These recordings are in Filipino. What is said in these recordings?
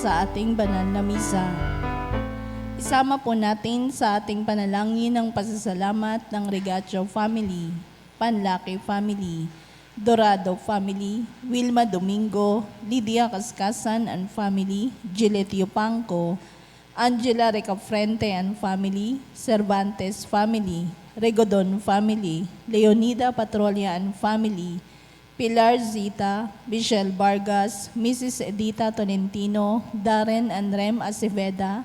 sa ating banal na misa. Isama po natin sa ating panalangin ang pasasalamat ng Regacho family, Panlaki family, Dorado family, Wilma Domingo, Lydia Cascasan and family, Gillet Yupanco, Angela Recafrente and family, Cervantes family, Regodon family, Leonida Patrolia and family, Pilar Zita, Michelle Vargas, Mrs. Edita Tolentino, Darren and Rem Aceveda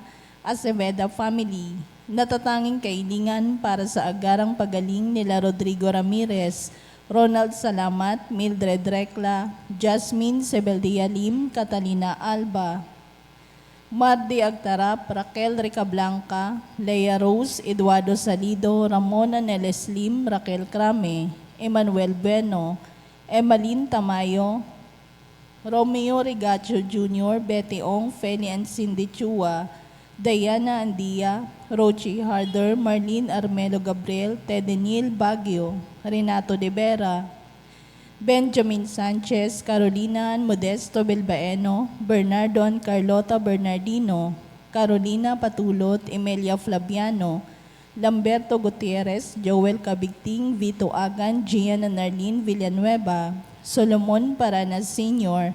family. Natatanging kailingan para sa agarang pagaling nila Rodrigo Ramirez, Ronald Salamat, Mildred Recla, Jasmine Sebeldia Lim, Catalina Alba, Mardi Agtarap, Raquel Ricablanca, Leia Rose, Eduardo Salido, Ramona Neles Lim, Raquel Crame, Emmanuel Bueno, Emmaline Tamayo, Romeo Regacho Jr., Betty Ong, Feni and Cindy Chua, Diana Andia, Rochi Harder, Marlene Armelo Gabriel, Tedenil Baguio, Renato De Vera, Benjamin Sanchez, Carolina Modesto Bilbaeno, Bernardon Carlota Bernardino, Carolina Patulot, Emilia Flaviano, Lamberto Gutierrez, Joel Cabigting, Vito Agan, Gian Narlene Villanueva, Solomon Paranas Sr.,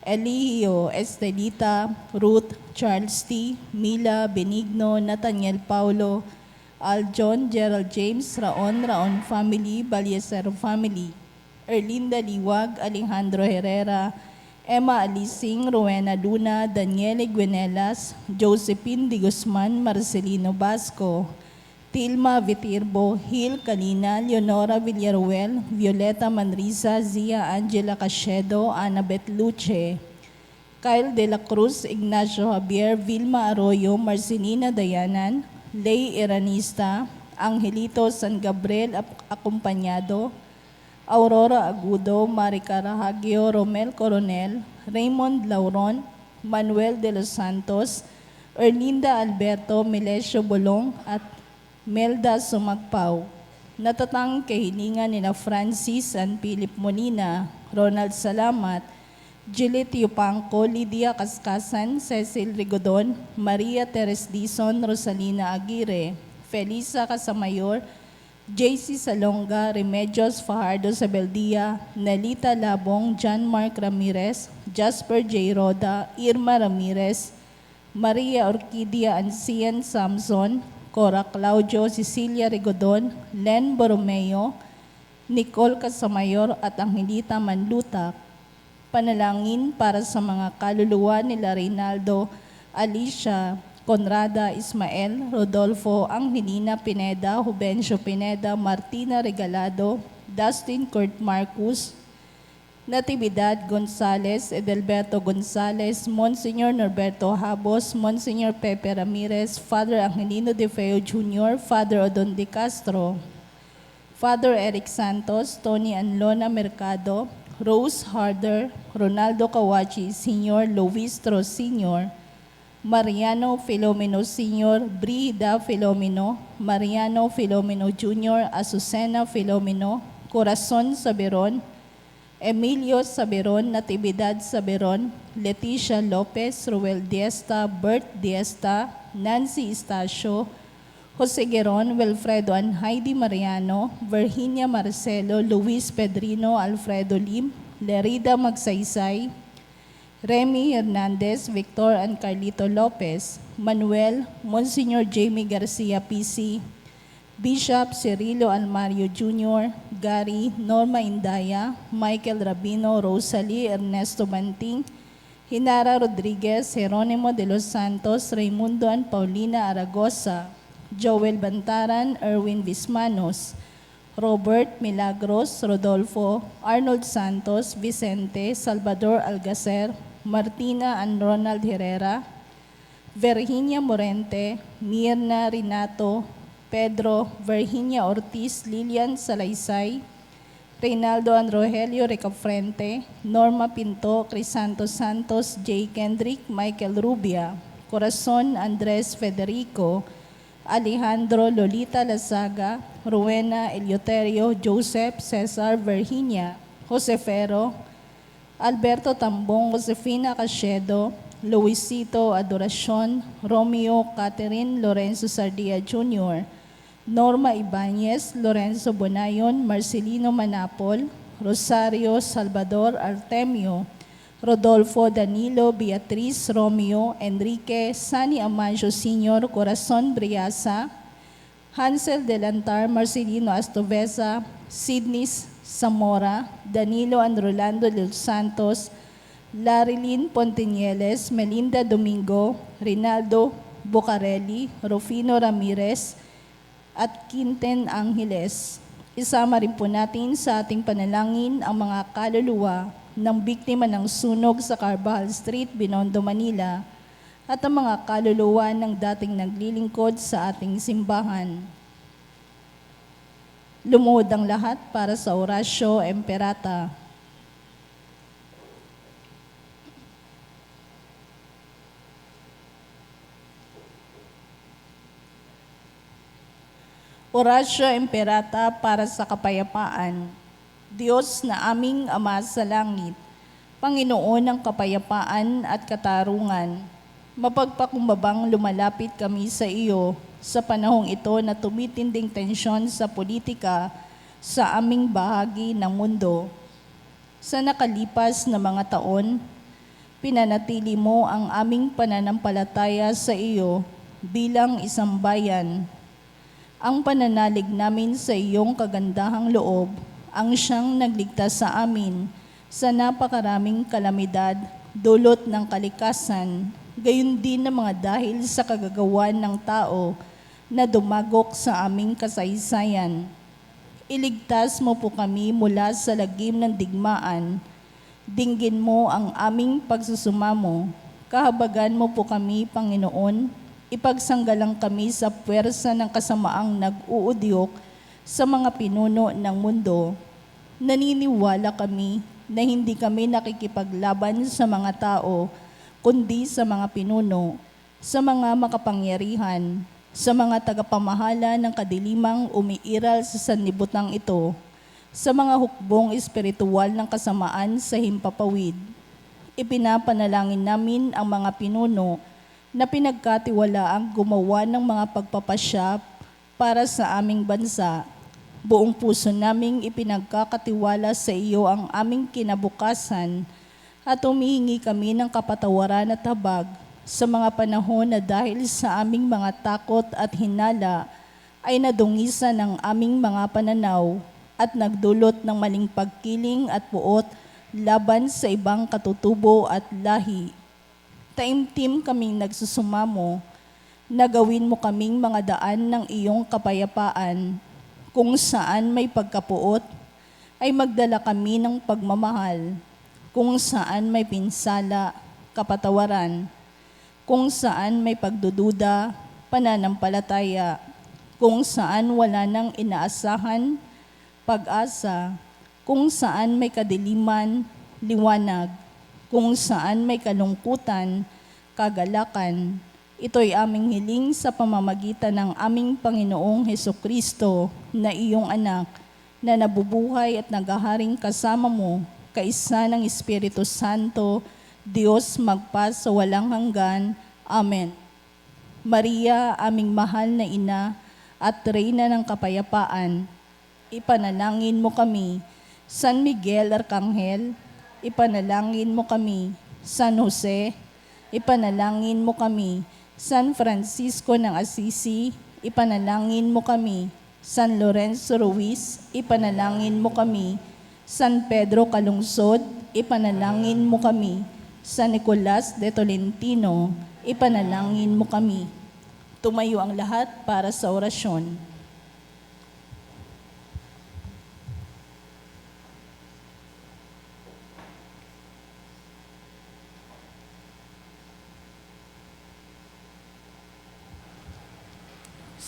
Eligio Estelita, Ruth, Charles T., Mila Benigno, Nathaniel Paulo, Aljon, Gerald James, Raon family, Balyeser family, Erlinda Liwag, Alejandro Herrera, Emma Alising, Rowena Luna, Daniele Guenelas, Josephine Di Guzman, Marcelino Basco, Tilma Vitirbo, Hil Kalina, Leonora Villaruel, Violeta Manriza, Zia Angela Cachedo, Annabeth Luce, Kyle De La Cruz, Ignacio Javier, Vilma Arroyo, Marcelina Dayanan, Lay Iranista, Angelito San Gabriel Acompañado, Aurora Agudo, Marica Rahagio, Romel Coronel, Raymond Lauron, Manuel de los Santos, Erlinda Alberto, Melesio Bolong at Melda Sumagpao. Natatanging kahilingan nila Francis and Philip Molina, Ronald Salamat, Gillet Yupanco, Lydia Cascasan, Cecil Rigodon, Maria Teres Dizon, Rosalina Aguirre, Felisa Casamayor, JC Salonga, Remedios Fajardo Sabeldia, Nelita Labong, John Mark Ramirez, Jasper J. Roda, Irma Ramirez, Maria Orquídea Ancian Samson, Cora Claudio, Cecilia Rigodon, Len Borromeo, Nicole Casamayor at Angelita Manlutak. Panalangin para sa mga kaluluwa nila Reynaldo, Alicia, Conrada Ismael, Rodolfo Angelina Pineda, Jubencio Pineda, Martina Regalado, Dustin Kurt Marcus, Natividad Gonzales, Edelberto Gonzales, Monsignor Norberto Habos, Monsignor Pepe Ramirez, Father Angelino De Feo Jr., Father Odon De Castro, Father Eric Santos, Tony Anlona Mercado, Rose Harder, Ronaldo Kawachi Sr., Luis Tros Sr., Mariano Filomeno Sr., Brida Filomeno, Mariano Filomeno Jr., Azucena Filomeno, Corazon Saberon, Emilio Saberon, Natividad Saberon, Leticia Lopez, Ruel Diesta, Bert Diesta, Nancy Estacio, Jose Geron, Wilfredo and Heidi Mariano, Virginia Marcelo, Luis Pedrino, Alfredo Lim, Lerida Magsaysay, Remy Hernandez, Victor and Carlito Lopez, Manuel, Monsignor Jamie Garcia PC, Bishop Cirilo Almario Jr., Gary, Norma Indaya, Michael Rabino, Rosalie Ernesto Banting, Hinara Rodriguez, Jeronimo de los Santos, Raimundo and Paulina Aragosa, Joel Bantaran, Erwin Vismanos, Robert Milagros, Rodolfo, Arnold Santos, Vicente, Salvador Algacer, Martina and Ronald Herrera, Virginia Morente, Mirna Renato, Pedro, Virginia Ortiz, Lilian Salaysay, Reynaldo and Rogelio Recafrente, Norma Pinto, Crisanto Santos, J. Kendrick, Michael Rubia, Corazon Andres Federico, Alejandro Lolita Lazaga, Rowena Eleuterio, Joseph Cesar Virginia, Jose Ferro, Alberto Tambong, Josefina Cachedo, Luisito Adoracion, Romeo Catherine Lorenzo Sardia Jr., Norma Ibanez, Lorenzo Bonayon, Marcelino Manapol, Rosario Salvador Artemio, Rodolfo Danilo Beatriz Romeo Enrique Sani Amancio Sr. Corazon Briasa, Hansel Delantar, Marcelino Astoveza, Sidney Zamora, Danilo and Rolando Los Santos, Larilyn Pontinieles, Melinda Domingo, Rinaldo Bucarelli, Rufino Ramirez, at Quinten Angeles. Isama rin po natin sa ating panalangin ang mga kaluluwa ng biktima ng sunog sa Carvajal Street, Binondo, Manila, at ang mga kaluluwa ng dating naglilingkod sa ating simbahan. Lumuhod ang lahat para sa Orasyo Imperata. Orasyo Imperata para sa kapayapaan. Diyos na aming Ama sa langit, Panginoon ng kapayapaan at katarungan, mapagpakumbabang lumalapit kami sa iyo sa panahong ito na tumitinding tensyon sa politika sa aming bahagi ng mundo. Sa nakalipas na mga taon, pinanatili mo ang aming pananampalataya sa iyo bilang isang bayan. Ang pananalig namin sa iyong kagandahang loob ang siyang nagligtas sa amin sa napakaraming kalamidad, dulot ng kalikasan, gayon din ng mga dahil sa kagagawan ng tao na dumagok sa aming kasaysayan. Iligtas mo po kami mula sa lagim ng digmaan. Dinggin mo ang aming pagsusumamo. Kahabagan mo po kami, Panginoon. Ipagsanggalang kami sa puwersa ng kasamaang nag-uudyok sa mga pinuno ng mundo. Naniniwala kami na hindi kami nakikipaglaban sa mga tao, kundi sa mga pinuno, sa mga makapangyarihan, sa mga tagapamahala ng kadilimang umiiral sa sanlibutan ito, sa mga hukbong espiritual ng kasamaan sa himpapawid. Ipinapanalangin namin ang mga pinuno na pinagkatiwalaang gumawa ng mga pagpapasya para sa aming bansa. Buong puso naming ipinagkakatiwala sa iyo ang aming kinabukasan at humihingi kami ng kapatawaran at habag sa mga panahon na dahil sa aming mga takot at hinala ay nadungisan ng aming mga pananaw at nagdulot ng maling pagkiling at puot laban sa ibang katutubo at lahi. Taimtim kaming nagsusumamo na gawin mo kaming mga daan ng iyong kapayapaan, kung saan may pagkapuot ay magdala kami ng pagmamahal, kung saan may pinsala, kapatawaran, kung saan may pagdududa, pananampalataya, kung saan wala nang inaasahan, pag-asa, kung saan may kadiliman, liwanag, kung saan may kalungkutan, kagalakan. Ito'y aming hiling sa pamamagitan ng aming Panginoong Hesukristo na iyong anak, na nabubuhay at naghaharing kasama mo, kaisa ng Espiritu Santo, Diyos magpa sa walang hanggan. Amen. Maria, aming mahal na ina at Reyna ng kapayapaan, ipanalangin mo kami. San Miguel Arcangel, ipanalangin mo kami. San Jose, ipanalangin mo kami. San Francisco ng Assisi, ipanalangin mo kami. San Lorenzo Ruiz, ipanalangin mo kami. San Pedro Calungsod, ipanalangin mo kami. San Nicolas de Tolentino, ipanalangin mo kami. Tumayo ang lahat para sa orasyon.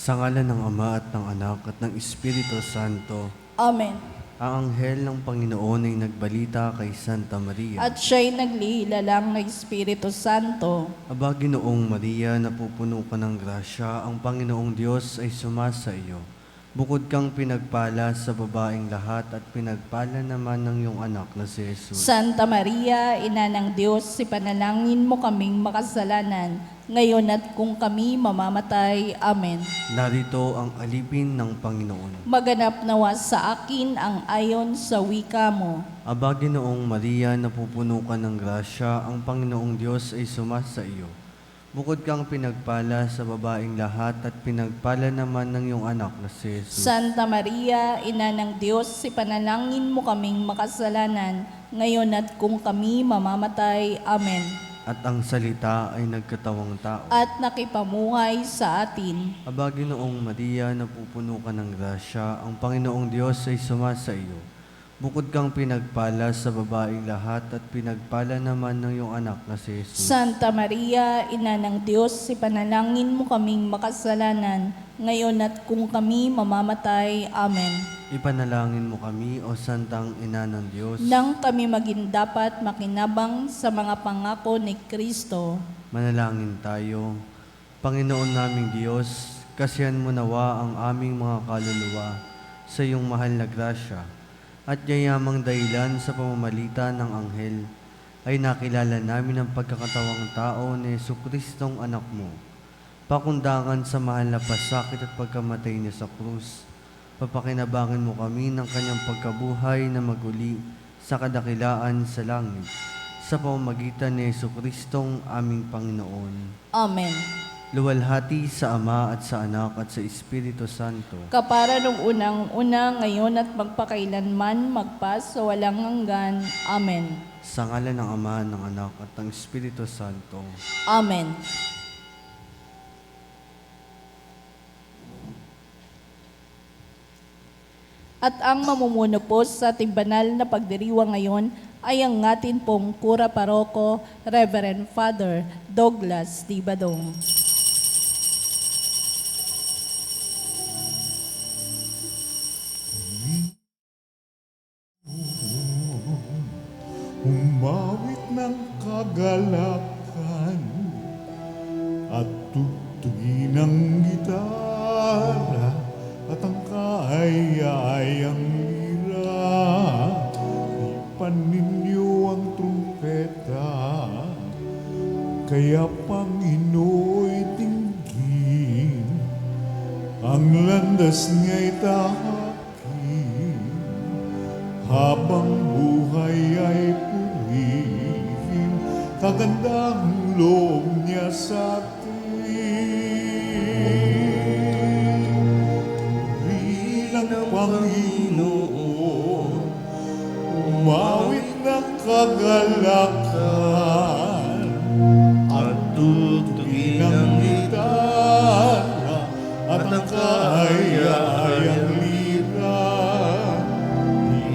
Sa ngalan ng Ama at ng Anak at ng Espiritu Santo. Amen. Ang anghel ng Panginoon ay nagbalita kay Santa Maria. At siya'y naglihilalang ng Espiritu Santo. Aba, Ginoong Maria, napupuno ka ng grasya, ang Panginoong Diyos ay sumasa iyo. Bukod kang pinagpala sa babaeng lahat at pinagpala naman ng iyong anak na si Jesus. Santa Maria, Ina ng Diyos, ipanalangin mo kaming makasalanan, ngayon at kung kami mamamatay. Amen. Narito ang alipin ng Panginoon. Maganap nawa sa akin ang ayon sa wika mo. Aba, Ginoong Maria, napupuno ka ng grasya, ang Panginoong Diyos ay sumasa iyo. Bukod kang pinagpala sa babaeng lahat at pinagpala naman ng iyong anak na si Jesus. Santa Maria, Ina ng Diyos, ipanalangin mo kaming makasalanan, ngayon at kung kami mamamatay. Amen. At ang salita ay nagkatawang tao. At nakipamuhay sa atin. Aba, Ginoong Maria, napupuno ka ng grasya, ang Panginoong Diyos ay sumasa iyo. Bukod kang pinagpala sa babaeng lahat at pinagpala naman ng iyong anak na si Jesus. Santa Maria, Ina ng Diyos, ipanalangin mo kaming makasalanan, ngayon at kung kami mamamatay. Amen. Ipanalangin mo kami, O Santang Ina ng Diyos. Nang kami maging dapat makinabang sa mga pangako ni Kristo. Manalangin tayo. Panginoon naming Diyos, kasihan mo nawa ang aming mga kaluluwa sa iyong mahal na grasya at yayamang dahilan sa pamamagitan ng anghel ay nakilala namin ang pagkakatawang tao ni Jesucristong anak mo. Pakundangan sa mahal na pasakit at pagkamatay niya sa krus, papakinabangin mo kami ng kanyang pagkabuhay na maguli sa kadakilaan sa langit, sa pamamagitan ni Jesucristong aming Panginoon. Amen. Luwalhati sa Ama at sa Anak at sa Espiritu Santo. Kapara nung unang-una, ngayon at magpakailanman, magpas sa walang hanggan. Amen. Sa ngalan ng Ama, ng Anak at ng Espiritu Santo. Amen. At ang mamumuno po sa ating banal na pagdiriwang ngayon ay ang atin pong Kura Paroko, Reverend Father Douglas D. Badong. Umawit ng kagalakan at tugtugin ng gitara at ang kaaya-ayang lira. Ipan ninyo ang trumpeta, kaya Panginooy dinggin, ang landas niya'y tahakin, habang buhay ay purihin, kagandang loob niya sa atin. Bilang Panginoon, umawit ng kagalakan at tugtugin ng gitara at ang kaaya-ayang lira.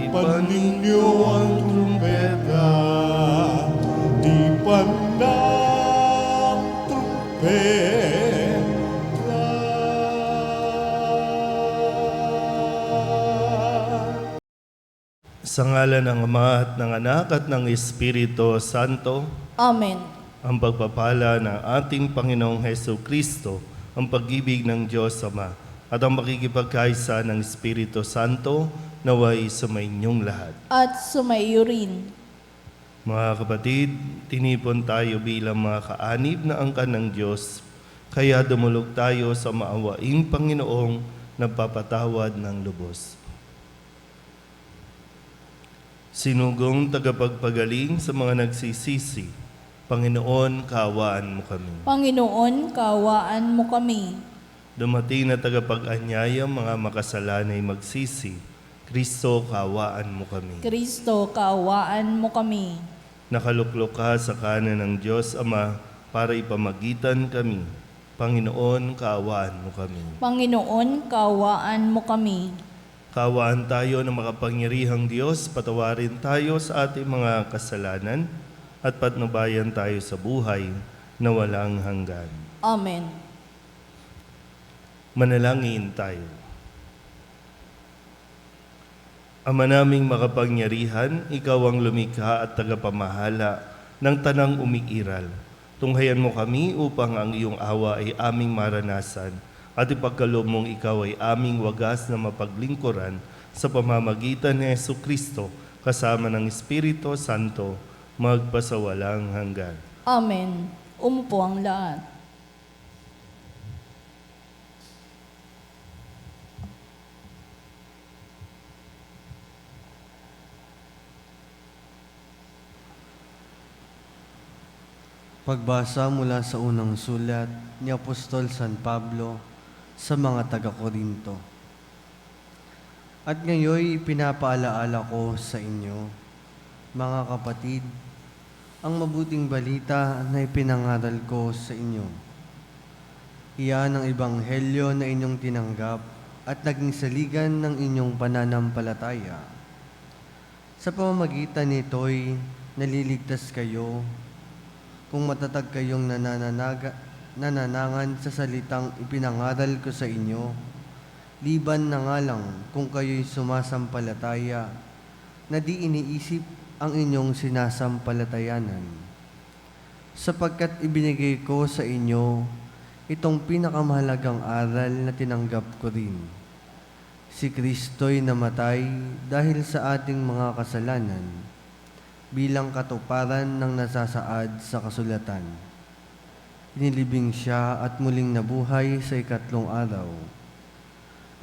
Ipan ninyo ang trumpeta, ipan ng trumpeta. Sa ngalan ng Ama at ng Anak at ng Espiritu Santo, Amen. ang pagpapala ng ating Panginoong Heso Kristo, ang pag-ibig ng Diyos Ama, at ang makikipagkaisa ng Espiritu Santo naway sumainyong lahat. At sumaiyo rin. Mga kapatid, tinipon tayo bilang mga kaanib na angkan ng Diyos, kaya dumulog tayo sa maawaing Panginoong nagpapatawad ng lubos. Sinugong tagapagpagaling sa mga nagsisisi, Panginoon, kaawaan mo kami. Panginoon, kaawaan mo kami. Dumating na tagapag-anyaya mga makasalanay magsisi, Kristo, kaawaan mo kami. Kristo, kaawaan mo kami. Nakaluklok ka sa kanan ng Diyos Ama para ipamagitan kami. Panginoon, kaawaan mo kami. Panginoon, kaawaan mo kami. Kaawaan tayo ng makapangyarihang Diyos, patawarin tayo sa ating mga kasalanan at patnubayan tayo sa buhay na walang hanggan. Amen. Manalangin tayo. Ama naming makapangyarihan, ikaw ang lumikha at tagapamahala ng tanang umiiral. Tunghayan mo kami upang ang iyong awa ay aming maranasan at ipagkaloob mong ikaw ay aming wagas na mapaglingkuran sa pamamagitan ni Jesucristo kasama ng Espiritu Santo magpasawalang hanggan. Amen. Umupo ang lahat. Pagbasa mula sa unang sulat ni Apostol San Pablo sa mga taga-Korinto. At ngayoy ipinapaalaala ko sa inyo, mga kapatid, ang mabuting balita na ipinangaral ko sa inyo. Iyan ang ebanghelyo na inyong tinanggap at naging saligan ng inyong pananampalataya. Sa pamamagitan nito'y naliligtas kayo kung matatag kayong nananangan sa salitang ipinangaral ko sa inyo, liban na nga lang kung kayo'y sumasampalataya na di iniisip ang inyong sinasampalatayanan. Sapagkat ibinigay ko sa inyo itong pinakamahalagang aral na tinanggap ko rin. Si Kristo'y namatay dahil sa ating mga kasalanan, bilang katuparan ng nasasaad sa kasulatan. Inilibing siya at muling nabuhay sa ikatlong araw.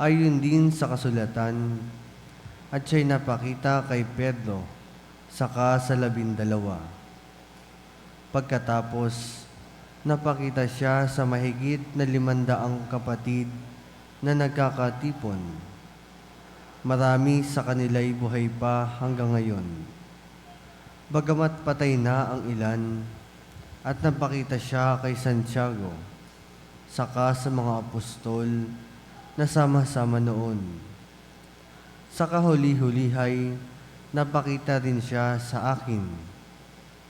Ayon din sa kasulatan, at siya'y napakita kay Pedro, saka sa 12. Pagkatapos, napakita siya sa mahigit na 500 kapatid na nagkakatipon. Marami sa kanila'y buhay pa hanggang ngayon. Bagamat patay na ang ilan, at napakita siya kay Santiago, saka sa mga apostol na sama-sama noon. Sa kahuli-hulihay, napakita rin siya sa akin,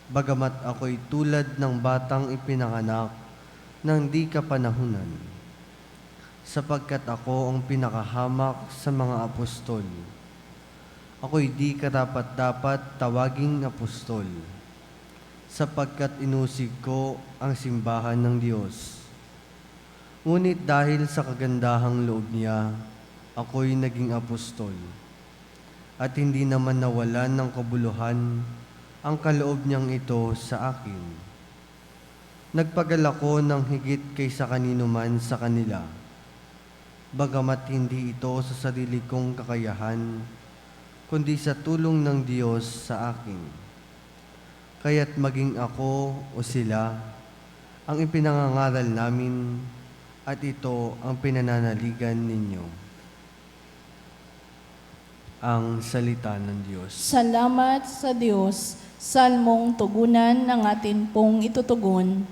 bagamat ako'y tulad ng batang ipinanganak ng di kapanahunan, sapagkat ako ang pinakahamak sa mga apostol. Ako'y di karapat-dapat tawaging apostol, sapagkat inusig ko ang simbahan ng Diyos. Ngunit dahil sa kagandahang loob niya, ako'y naging apostol, at hindi naman nawalan ng kabuluhan ang kaloob niyang ito sa akin. Nagpagal ako ng higit kaysa kanino man sa kanila, bagamat hindi ito sa sarili kong kakayahan, kundi sa tulong ng Diyos sa akin. Kaya't maging ako o sila ang ipinangangaral namin, at ito ang pinananaligan ninyo. Ang salita ng Diyos. Salamat sa Diyos, salmong tugunan ng atin pong itutugon.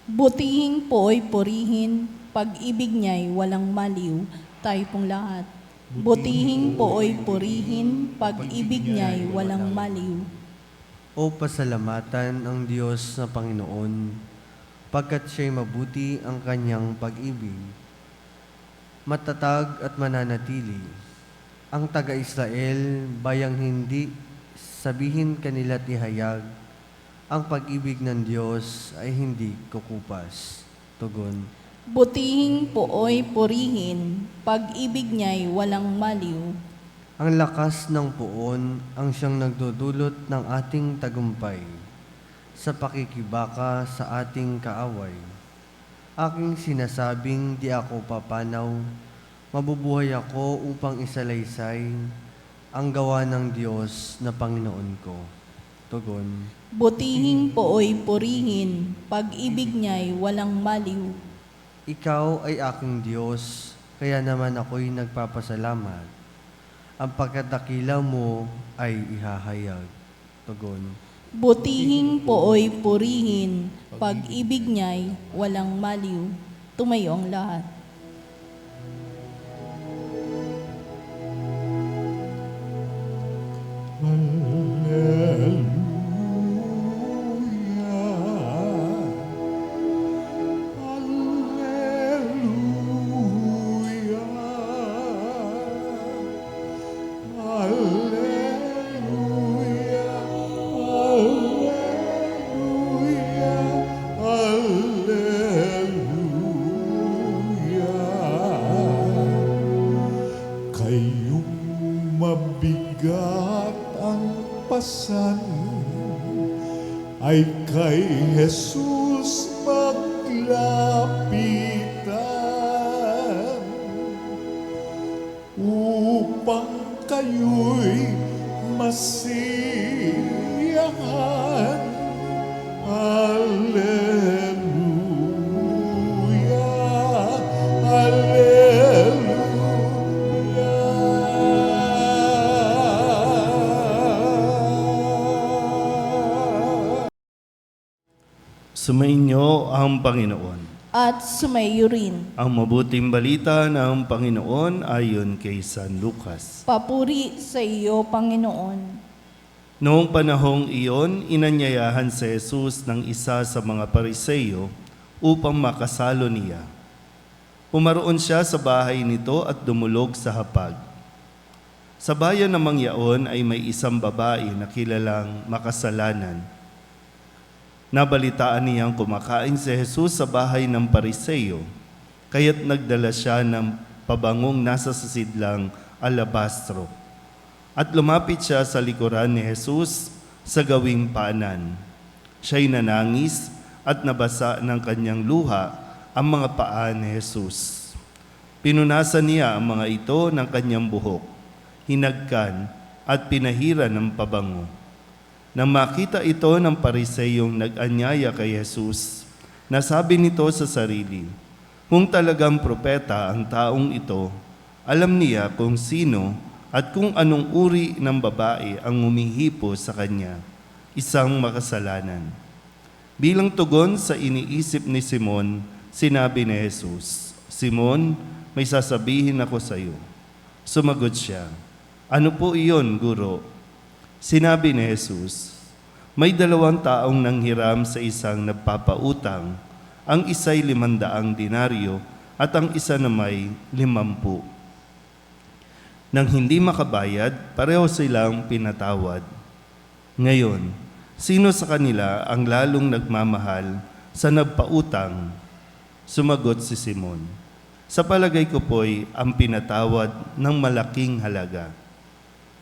Butihing poo'y purihin, pag-ibig niya'y walang maliw. Tayo pong lahat. Butihing poo'y purihin, pag-ibig niya'y walang maliw. O pasalamatan ang Diyos na Panginoon, pagkat siya'y mabuti ang kanyang pag-ibig. Matatag at mananatili, ang taga-Israel, bayang hindi sabihin kanila't ihayag, ang pag-ibig ng Diyos ay hindi kukupas. Tugon. Butihing poo'y purihin, pag-ibig niya'y walang maliw. Ang lakas ng puon ang siyang nagdudulot ng ating tagumpay sa pakikibaka sa ating kaaway. Aking sinasabing di ako papanaw, mabubuhay ako upang isalaysay ang gawa ng Diyos na Panginoon ko. Tugon. Butihing poo'y purihin, pag-ibig niya'y walang maliw. Ikaw ay aking Diyos, kaya naman ako'y nagpapasalamat. Ang pagkadakila mo ay ihahayag. Tugon. Butihing poo'y purihin, pag-ibig niya'y walang maliw. Tumayo ang lahat. mabigat ang pasan, ay kay Jesus maglapitan, upang kayo'y masiyahan. Alleluia, alleluia. Sumainyo ang Panginoon. At sumayo rin. Ang mabuting balita ng Panginoon ayon kay San Lucas. Papuri sa iyo, Panginoon. Noong panahong iyon, inanyayahan si Jesus ng isa sa mga Pariseyo upang makasalo niya. Pumaroon siya sa bahay nito at dumulog sa hapag. Sa bayan namang yaon ay may isang babae na kilalang makasalanan. Nabalitaan niyang kumakain si Jesus sa bahay ng Pariseyo, kaya't nagdala siya ng pabangong nasa sasidlang alabastro. At lumapit siya sa likuran ni Jesus sa gawing paanan. Siya'y nanangis at nabasa ng kanyang luha ang mga paa ni Jesus. Pinunasan niya ang mga ito ng kanyang buhok, hinagkan at pinahiran ng pabango. Nang makita ito ng Pariseyong nag-anyaya kay Jesus, nasabi nito sa sarili, kung talagang propeta ang taong ito, alam niya kung sino at kung anong uri ng babae ang humihipo sa kanya, isang makasalanan. Bilang tugon sa iniisip ni Simon, sinabi ni Jesus, Simon, may sasabihin ako sa iyo. Sumagot siya, ano po iyon, Guro? Sinabi ni Jesus, may 2 taong nanghiram sa isang nagpapautang, ang isa'y 500 denaryo at ang isa na may 50. Nang hindi makabayad, pareho silang pinatawad. Ngayon, sino sa kanila ang lalong nagmamahal sa nagpautang? Sumagot si Simon, sa palagay ko po'y ang pinatawad ng malaking halaga.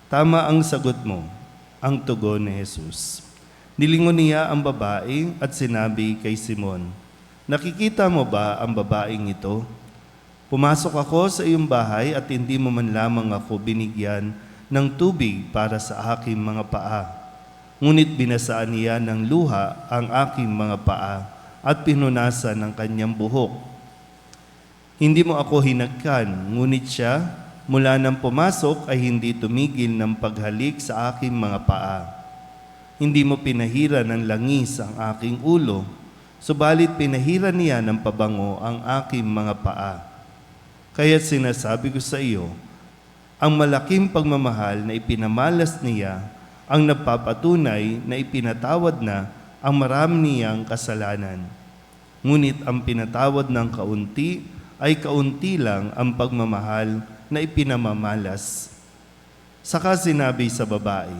Tama ang sagot mo, ang tugon ni Jesus. Nilingon niya ang babae at sinabi kay Simon, nakikita mo ba ang babaeng ito? Pumasok ako sa iyong bahay at hindi mo man lamang ako binigyan ng tubig para sa aking mga paa. Ngunit binasaan niya ng luha ang aking mga paa at pinunasan ng kanyang buhok. Hindi mo ako hinagkan, ngunit siya, mula nang pumasok ay hindi tumigil ng paghalik sa aking mga paa. Hindi mo pinahira ng langis ang aking ulo, subalit pinahira niya ng pabango ang aking mga paa. Kaya't sinasabi ko sa iyo, ang malaking pagmamahal na ipinamalas niya ang nagpapatunay na ipinatawad na ang marami niyang kasalanan. Ngunit ang pinatawad ng kaunti ay kaunti lang ang pagmamahal na ipinamamalas. Saka sinabi sa babae,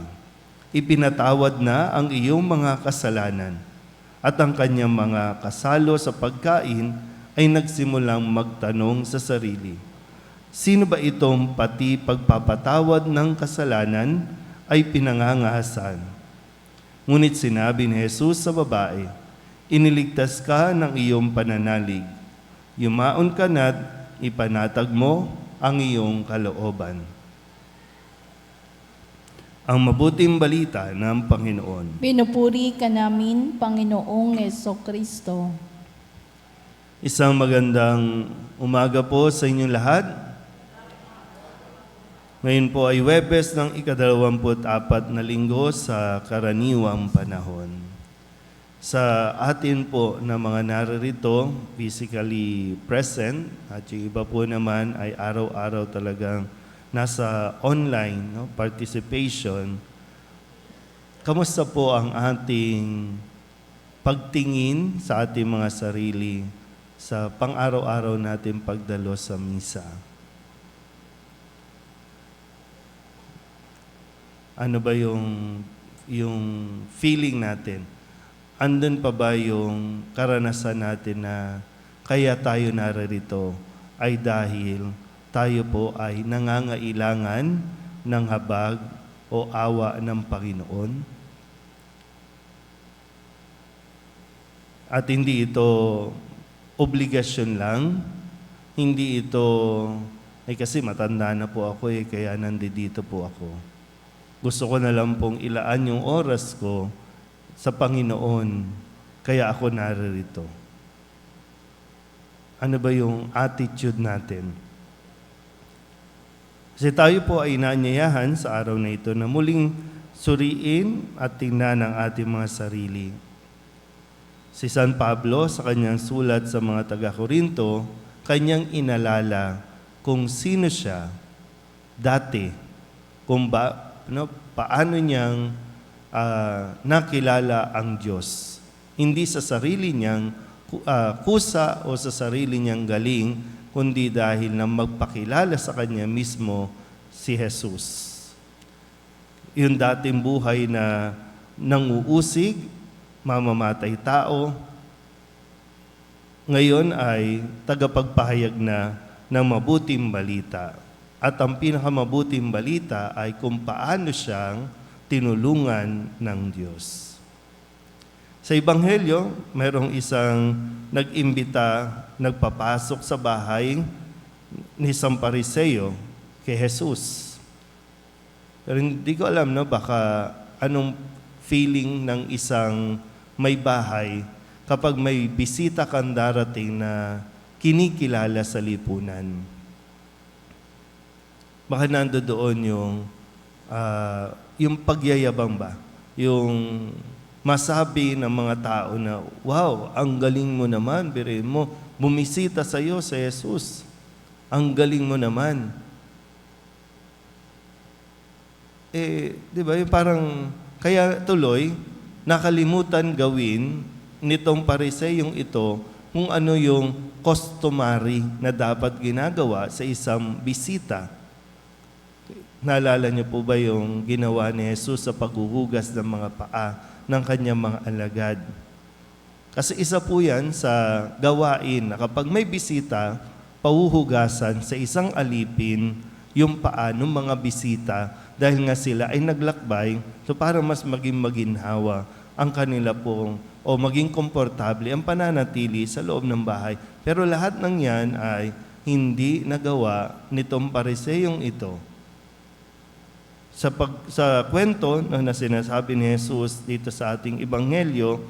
ipinatawad na ang iyong mga kasalanan, at ang kanyang mga kasalo sa pagkain ay nagsimulang magtanong sa sarili, sino ba itong pati pagpapatawad ng kasalanan ay pinangangahasan? Ngunit sinabi ni Jesus sa babae, iniligtas ka ng iyong pananalig. Yumaon ka na't ipanatag mo ang iyong kalooban. Ang mabuting balita ng Panginoon. Pinupuri ka namin, Panginoong Jesucristo. Isang magandang umaga po sa inyong lahat. Ngayon po ay Huwebes ng ika-24 na linggo sa karaniwang panahon. Sa atin po na mga naririto, physically present, at yung iba po naman ay araw-araw talagang nasa online participation. Kamusta po ang ating pagtingin sa ating mga sarili sa pang-araw-araw natin pagdalo sa misa? Ano ba yung feeling natin? Andun pa ba yung karanasan natin na kaya tayo naririto ay dahil tayo po ay nangangailangan ng habag o awa ng Panginoon. At hindi ito obligasyon lang, hindi ito, kasi matanda na po ako kaya nandito po ako. Gusto ko na lang pong ilaan yung oras ko sa Panginoon, kaya ako naririto. Ano ba yung attitude natin? Kasi tayo po ay naanyayahan sa araw na ito na muling suriin at tingnan ang ating mga sarili. Si San Pablo sa kanyang sulat sa mga taga-Korinto, kanyang inalala kung sino siya dati, kung paano niyang nakilala ang Diyos. Hindi sa sarili niyang kusa o sa sarili niyang galing, kundi dahil na magpakilala sa kanya mismo si Jesus. Yung dating buhay na nanguusig, mamamatay tao, ngayon ay tagapagpahayag na ng mabuting balita. At ang pinakamabuting balita ay kung paano siyang tinulungan ng Diyos. Sa Ebanghelyo, mayroong isang nag-imbita, nagpapasok sa bahay ni San Pariseo kay Jesus. Pero hindi ko alam, baka anong feeling ng isang may bahay kapag may bisita kang darating na kinikilala sa lipunan. Baka nandoon yung pagyayabang ba? Yung masabi ng mga tao na, wow, ang galing mo naman, biruin mo, bumisita sa iyo sa Jesus. Ang galing mo naman. Di ba, yung parang, kaya tuloy, nakalimutan gawin nitong Pariseyong ito kung ano yung customary na dapat ginagawa sa isang bisita. Naalala niyo po ba yung ginawa ni Jesus sa paghuhugas ng mga paa ng kanyang mga alagad? Kasi isa po yan sa gawain na kapag may bisita, pahuhugasan sa isang alipin yung paa ng mga bisita dahil nga sila ay naglakbay, so para mas maging maginhawa ang kanila pong o maging komportable ang pananatili sa loob ng bahay. Pero lahat ng yan ay hindi nagawa nitong Pariseyong ito. Sa kwento na sinasabi ni Jesus dito sa ating Ebanghelyo,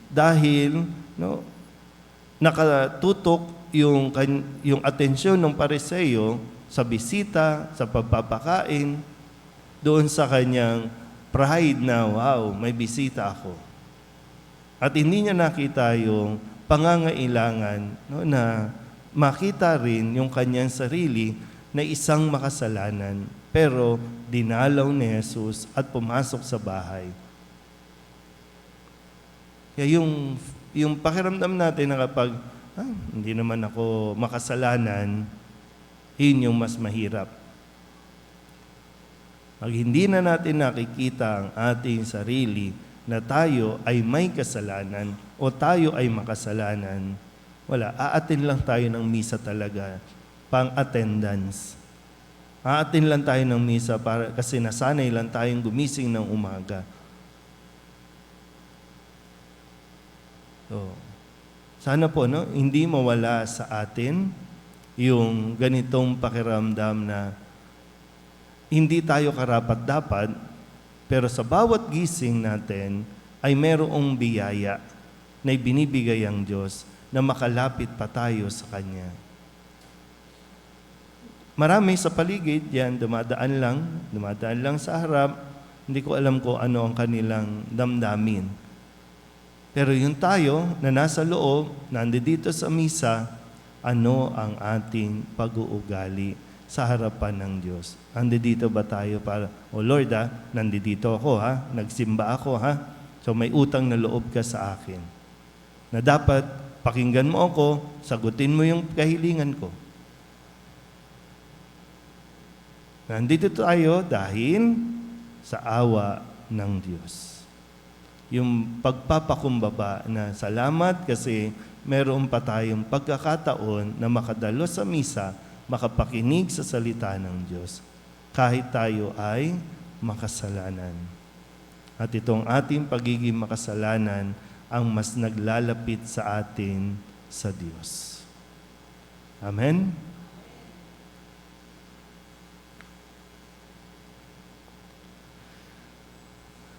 dahil nakatutok yung atensyon ng Pariseyo sa bisita, sa pagpapakain, doon sa kanyang pride na, wow, may bisita ako. At hindi niya nakita yung pangangailangan na makita rin yung kanyang sarili na isang makasalanan. Pero dinalaw ni Jesus at pumasok sa bahay. Kaya yung pakiramdam natin na kapag hindi naman ako makasalanan, yun yung mas mahirap. Pag hindi na natin nakikita ang ating sarili na tayo ay may kasalanan o tayo ay makasalanan, wala, aatin lang tayo ng misa talaga, pang-attendance. Aatin lang tayo ng misa kasi nasanay lang tayong gumising ng umaga. So, sana po, hindi mawala sa atin yung ganitong pakiramdam na hindi tayo karapat-dapat, pero sa bawat gising natin ay merong biyaya na ibinibigay ang Diyos na makalapit pa tayo sa Kanya. Marami sa paligid, yan, dumadaan lang sa harap, hindi ko alam kung ano ang kanilang damdamin. Pero yung tayo na nasa loob, nandito sa misa, ano ang ating pag-uugali sa harapan ng Diyos? Nandito ba tayo para, Lord nandito ako nagsimba ako so may utang na loob ka sa akin. Na dapat pakinggan mo ako, sagutin mo yung kahilingan ko. Nandito tayo dahil sa awa ng Diyos. Yung pagpapakumbaba na salamat kasi meron pa tayong pagkakataon na makadalo sa misa, makapakinig sa salita ng Diyos. kahit tayo ay makasalanan. At itong ating pagiging makasalanan ang mas naglalapit sa atin sa Diyos. Amen?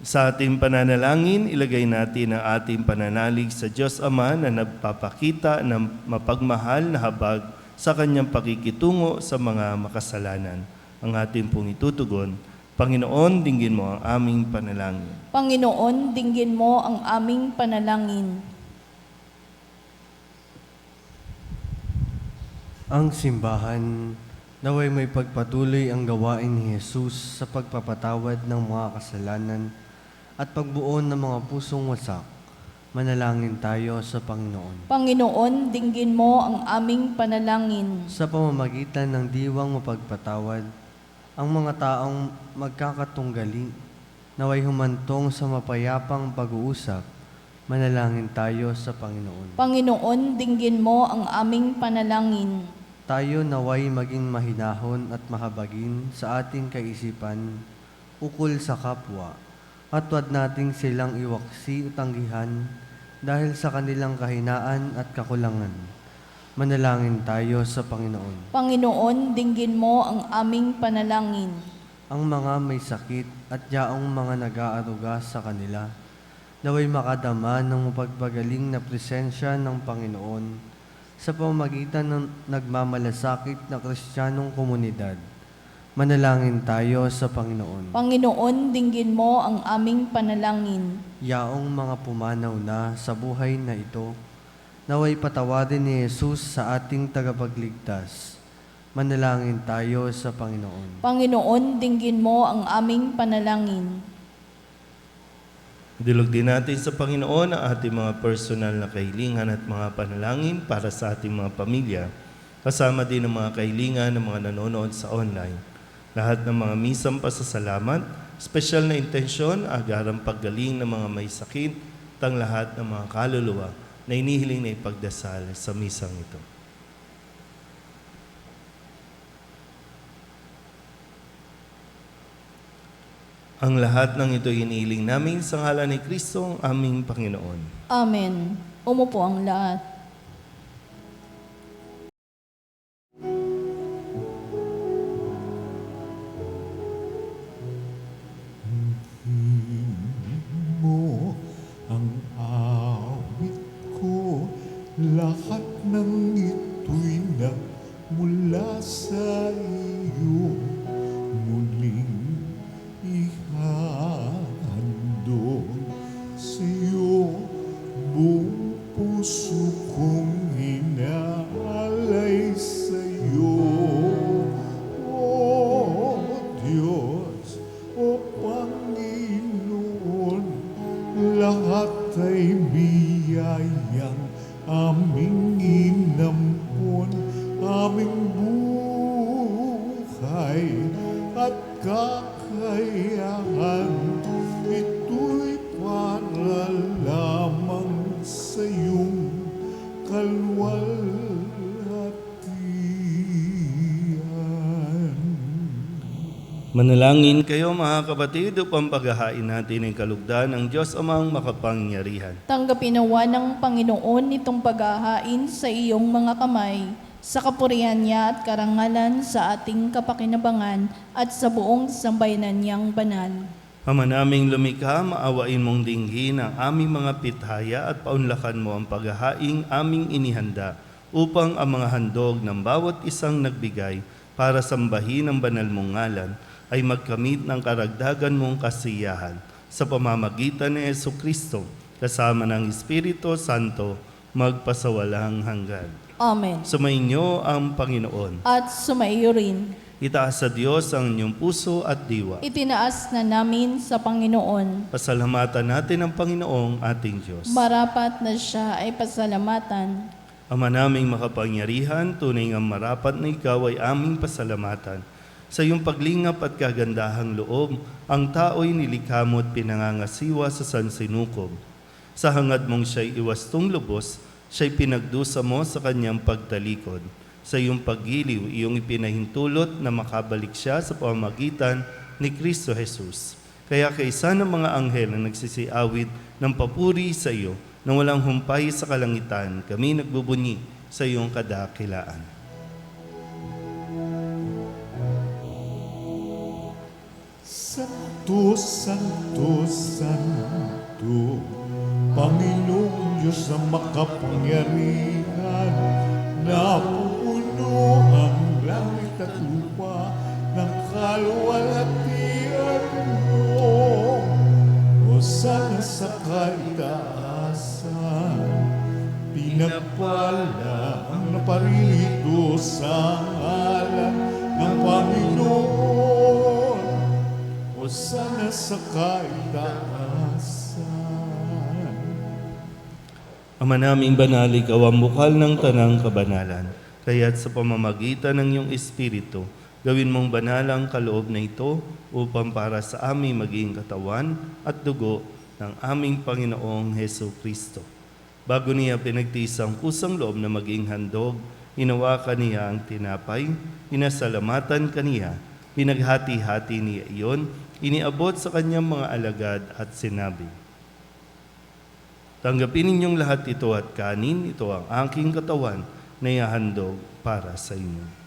Sa ating pananalangin, ilagay natin ang ating pananalig sa Diyos Ama na nagpapakita ng mapagmahal na habag sa kanyang pakikitungo sa mga makasalanan. Ang ating pong itutugon, Panginoon, dinggin mo ang aming panalangin. Panginoon, dinggin mo ang aming panalangin. Ang simbahan, naway may pagpatuloy ang gawain ni Jesus sa pagpapatawad ng mga kasalanan at pagbuo ng mga pusong wasak. Manalangin tayo sa Panginoon. Panginoon, dinggin mo ang aming panalangin. Sa pamamagitan ng diwang mapagpatawad, ang mga taong magkakatunggali, naway humantong sa mapayapang pag-uusap, manalangin tayo sa Panginoon. Panginoon, dinggin mo ang aming panalangin. Tayo naway maging mahinahon at mahabagin sa ating kaisipan ukol sa kapwa, at huwag nating silang iwaksi o tanggihan dahil sa kanilang kahinaan at kakulangan. Manalangin tayo sa Panginoon. Panginoon, dinggin mo ang aming panalangin. Ang mga may sakit at yaong mga nag-aaruga sa kanila, naway makadama ng mapagpagaling na presensya ng Panginoon sa pamamagitan ng nagmamalasakit na Kristiyanong komunidad. Manalangin tayo sa Panginoon. Panginoon, dinggin mo ang aming panalangin. Yaong mga pumanaw na sa buhay na ito, naway patawarin ni Jesus sa ating tagapagligtas. Manalangin tayo sa Panginoon. Panginoon, dinggin mo ang aming panalangin. Dilog din natin sa Panginoon ang ating mga personal na kahilingan at mga panalangin para sa ating mga pamilya, kasama din ang mga kahilingan ng mga nanonood sa online. Lahat ng mga misang pasasalamat, espesyal na intensyon, agarang paggaling ng mga may sakit, at ang lahat ng mga kaluluwa na inihiling na ipagdasal sa misang ito. Ang lahat ng ito inihiling namin sa ngalan ni Kristo, ang aming Panginoon. Amen. Umupo ang lahat. Mo ang awit ko, lahat ng ito'y mula sa iyo. Muling ihandog sa iyo, buong puso kong inaalay sa iyo. O Diyos, o Panginoon, lahat ay biyayang aming inampon, aming buhay at kakayahan. Ito'y para lamang sa iyong kalwalhatian. Manalangin kayo mga kapatid upang paghahain natin ang kalugdan ng Diyos amang makapangyarihan. Tanggapin nawa ng Panginoon itong paghahain sa iyong mga kamay, sa kapurihan niya at karangalan sa ating kapakinabangan at sa buong sambayanan niyang banal. Ama naming lumikha, maawain mong dinggin ang aming mga pithaya at paunlakan mo ang paghahaing aming inihanda upang ang mga handog ng bawat isang nagbigay para sambahin ang banal mong ngalan ay magkamit ng karagdagan mong kasiyahan sa pamamagitan ni Jesucristo kasama ng Espiritu Santo magpasawalang hanggan. Amen. Sumainyo ang Panginoon. At sumaiyo rin. Itaas sa Diyos ang inyong puso at diwa. Itinaas na namin sa Panginoon. Pasalamatan natin ang Panginoong ating Diyos. Marapat na siya ay pasalamatan. Ama naming makapangyarihan, tunay nga marapat na ikaw ay aming pasalamatan. Sa iyong paglingap at kagandahang loob, ang tao'y nilikha mo at pinangangasiwa sa sansinukob. Sa hangad mong siya'y iwastong lubos, siya'y pinagdusa mo sa kanyang pagtalikod. Sa iyong paggiliw, iyong ipinahintulot na makabalik siya sa pamamagitan ni Kristo Jesus. Kaya kaisa ng mga anghel na nagsisiawit ng papuri sa iyo, na walang humpay sa kalangitan, kami nagbubunyi sa iyong kadakilaan. Santo, Santo, Santo, Panginoong Diyos na makapangyarihan, napupuno ang langit at lupa ng kaluwalhatian mo. Hosana sa kaitaasan, pinagpala ang naparito sa ngalan ng Panginoon. Hosana sa kaitaasan. Ama naming banal, ikaw ang bukal ng tanang kabanalan. Kaya't sa pamamagitan ng iyong Espiritu, gawin mong banal ang kaloob na ito upang para sa aming maging katawan at dugo ng aming Panginoong Heso Kristo. Bago niya pinagtiis ang kusang loob na maging handog, hinawakan niya ang tinapay, pinasalamatan kaniya, pinaghati-hati niya iyon, iniabot sa kanyang mga alagad at sinabi, "Tanggapin ninyong lahat ito at kanin, ito ang aking katawan na ihahandog para sa inyo."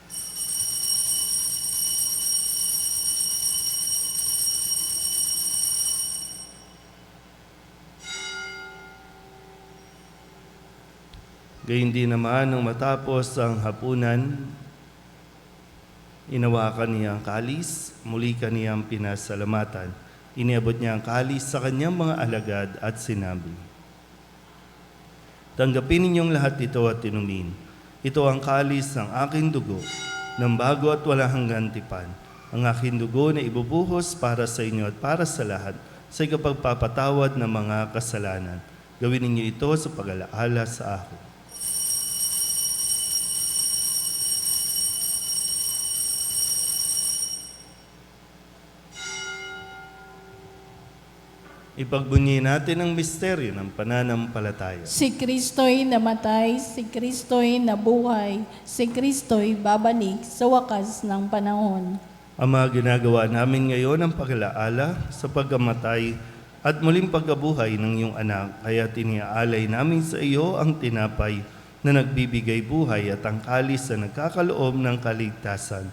Gayun din naman nung matapos ang hapunan, inawakan niya ang kalis, muli kaniyang pinasalamatan. Iniabot niya ang kalis sa kanyang mga alagad at sinabi, "Tanggapin ninyong lahat ito at inumin. Ito ang kalis ng aking dugo, ng bago at walang hanggang tipan. Ang aking dugo na ibubuhos para sa inyo at para sa lahat sa ikapagpapatawad ng mga kasalanan. Gawin ninyo ito sa pag-alaala sa akin." Ipagbunyi natin ang misteryo ng pananampalataya. Si Kristo'y namatay, si Kristo'y nabuhay, si Kristo'y babalik sa wakas ng panahon. Ama, ginagawa namin ngayon ang pag-alaala sa pagkamatay at muling pagkabuhay ng iyong anak, kaya tiniaalay namin sa iyo ang tinapay na nagbibigay buhay at ang kalis na nagkakaloob ng kaligtasan.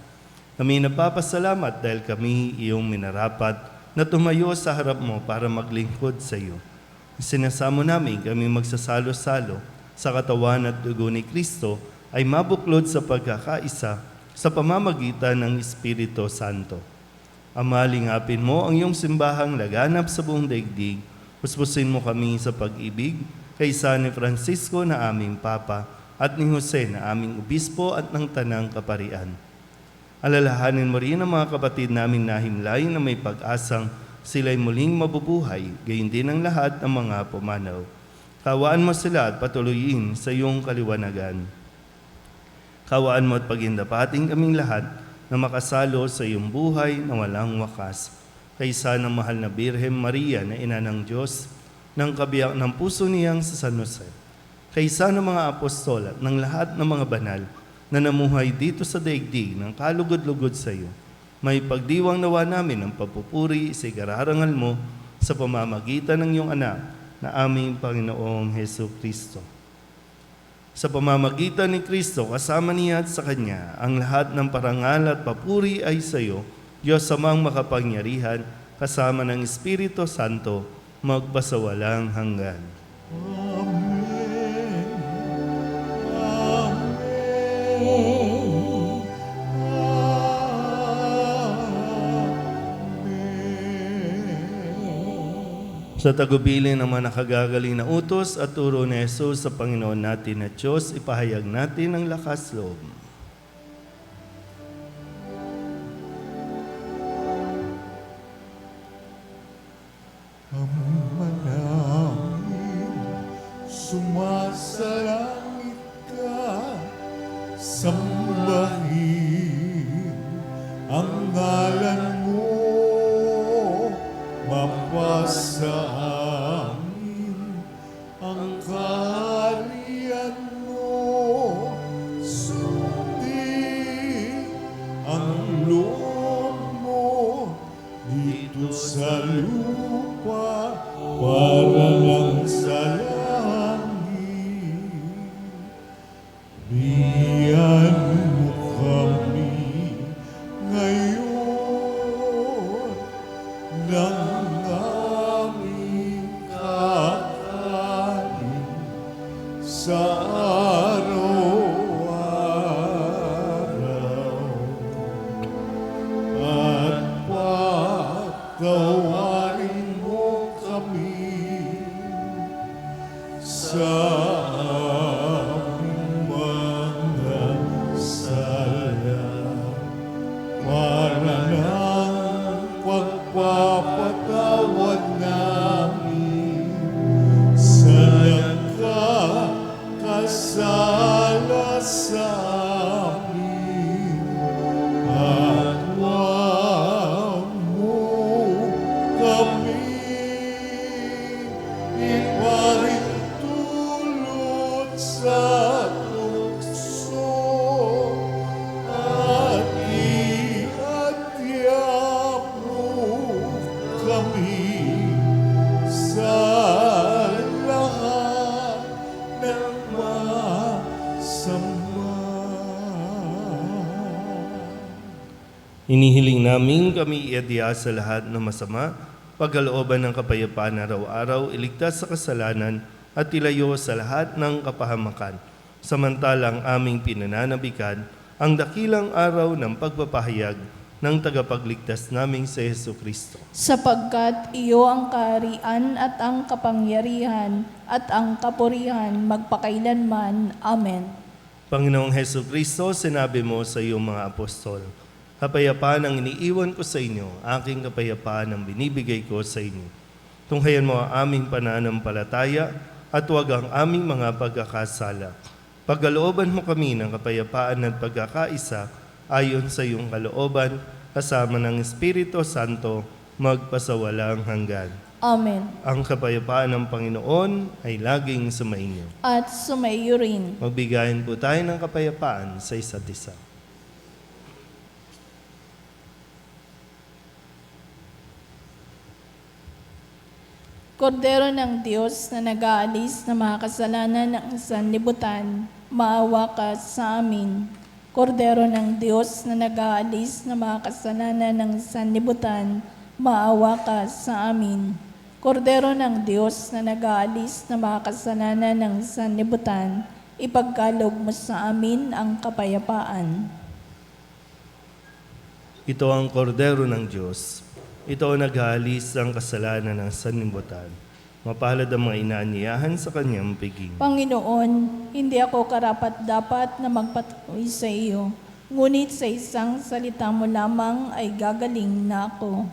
Kami napapasalamat dahil kami iyong minarapat na tumayo sa harap mo para maglingkod sa iyo. Sinasamo namin kami magsasalo-salo sa katawan at dugo ni Kristo ay mabuklod sa pagkakaisa sa pamamagitan ng Espiritu Santo. Ama, lingapin mo ang iyong simbahang laganap sa buong daigdig. Puspusin mo kami sa pag-ibig kay San Francisco na aming Papa at ni Jose na aming Obispo at ng Tanang Kaparian. Alalahanin mo rin ang mga kapatid namin na himlay na may pag-asang sila'y muling mabubuhay, gayon din ang lahat ng mga pumanaw. Kawaan mo sila at patuloyin sa iyong kaliwanagan. Kawaan mo at pagindapating kaming lahat na makasalo sa iyong buhay na walang wakas. Kaysa ng mahal na Birhen Maria na ina ng Diyos, ng kabiyak ng puso niyang sa San Jose. Kaysa ng mga apostol at ng lahat ng mga banal na namuhay dito sa daigdig ng kalugod-lugod sa iyo. May pagdiwang nawa namin ang papupuri sa ikararangal mo sa pamamagitan ng iyong anak na aming Panginoong Heso Kristo. Sa pamamagitan ni Kristo, kasama niya at sa Kanya, ang lahat ng parangal at papuri ay sa iyo, Diyos amang makapangyarihan, kasama ng Espiritu Santo, magpasawalang hanggan. Amen. Sa tagubilin ng mga nakagagaling na utos at turo ni Jesus sa Panginoon natin at Diyos, ipahayag natin ang lakas loob. Ama namin, sumasalangit ka, sambahin ang ngalan mo, mapasa amin ang kaharian mo, sumasalangit sa lupa para lang sa langit. Bigyan mo kami ngayon ng aming kakanin sa araw-araw. At patawarin mo kami sa aming mga sala para ng pagpapatawad namin sa nagkakasala sa amin. At huwag mo kami iparintulot sa tukso at iadya mo kami sa lahat ng masama. Inihiling namin kami iadya sa lahat ng masama, pagkalooban ng kapayapaan araw-araw, iligtas sa kasalanan at ilayo sa lahat ng kapahamakan. Samantalang aming pinananabikan ang dakilang araw ng pagpapahayag ng tagapagligtas naming si Jesucristo. Sapagkat iyo ang kaharian at ang kapangyarihan at ang kapurihan magpakailanman. Amen. Panginoong Jesucristo, sinabi mo sa iyong mga apostol, kapayapaan ang iniiwan ko sa inyo, aking kapayapaan ang binibigay ko sa inyo. Tunghayan mo ang aming pananampalataya at huwag ang aming mga pagkakasala. Pagkalooban mo kami ng kapayapaan at pagkakaisa ayon sa iyong kalooban, kasama ng Espiritu Santo, magpasawalang hanggan. Amen. Ang kapayapaan ng Panginoon ay laging sumainyo. At sumaiyo rin. Magbigayin po tayo ng kapayapaan sa isa't isa. Kordero ng Diyos na nag-aalis ng mga kasalanan ng sanlibutan, maawa ka sa amin. Kordero ng Diyos na nag-aalis ng mga kasalanan ng sanlibutan, maawa ka sa amin. Kordero ng Diyos na nag-aalis ng mga kasalanan ng sanlibutan, ipagkaloob mo sa amin ang kapayapaan. Ito ang kordero ng Diyos. Ito ang nag-aalis ng kasalanan ng sanlibutan. Mapalad ang mga inaanyayahan sa kanyang piging. Panginoon, hindi ako karapat-dapat na magpatuloy sa iyo, ngunit sa isang salita mo lamang ay gagaling na ako.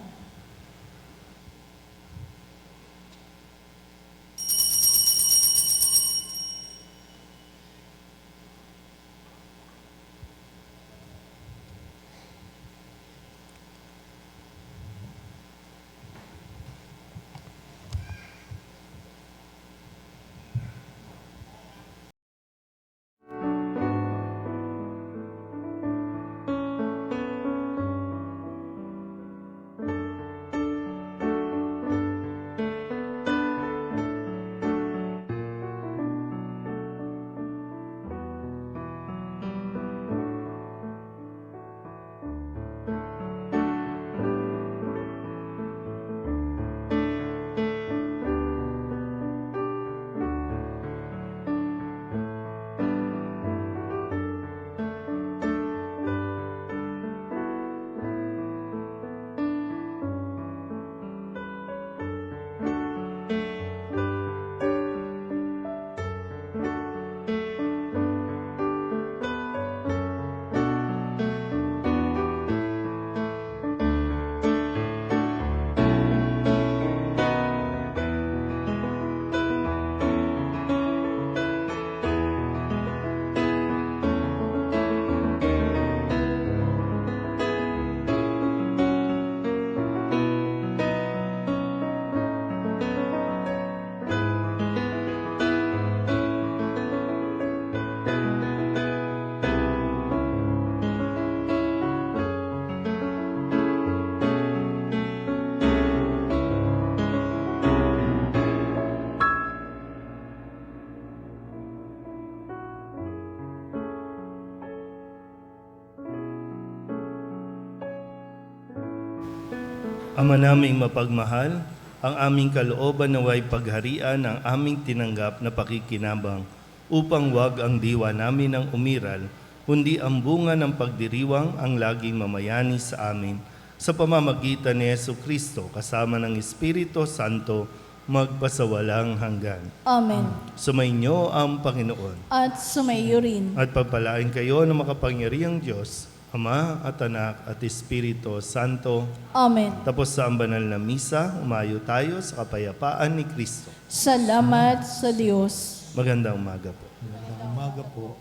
Ama naming mapagmahal, ang aming kalooban naway pagharian ang aming tinanggap na pakikinabang upang wag ang diwa namin ang umiral, kundi ang bunga ng pagdiriwang ang laging mamayani sa amin. Sa pamamagitan ni Jesucristo kasama ng Espiritu Santo, magpasawalang hanggan. Amen. Sumainyo ang Panginoon. At sumayo rin. At pagpalain kayo ng makapangyarihang Diyos, Ama at Anak at Espiritu Santo. Amen. Tapos sa ang banal na misa, umayo tayo sa kapayapaan ni Kristo. Salamat sa Diyos. Magandang umaga po. Magandang umaga po.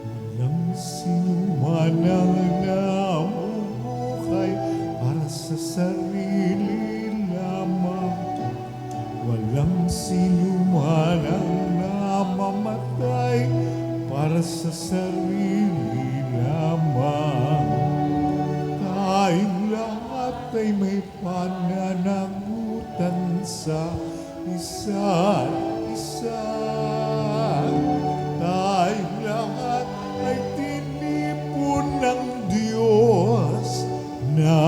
Walang sinuman ang namubuhay para sa sarili lamang. Walang sinuman ang namamatay para sa sarili lamang. Tayong lahat ay may pananagutan sa isa't isa. Tayong lahat ay tinipon ng Diyos na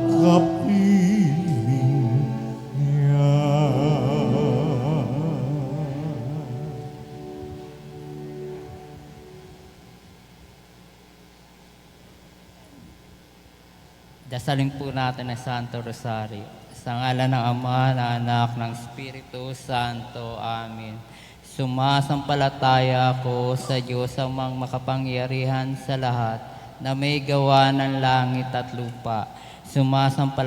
kapiling niya. Dasalin po natin ang Santo Rosario. Sa ngalan ng Ama, ng Anak, ng Espiritu Santo. Amen. Sumasampalataya ako sa Diyos amang makapangyarihan sa lahat na may gawa ng langit at lupa. Sumasampalataya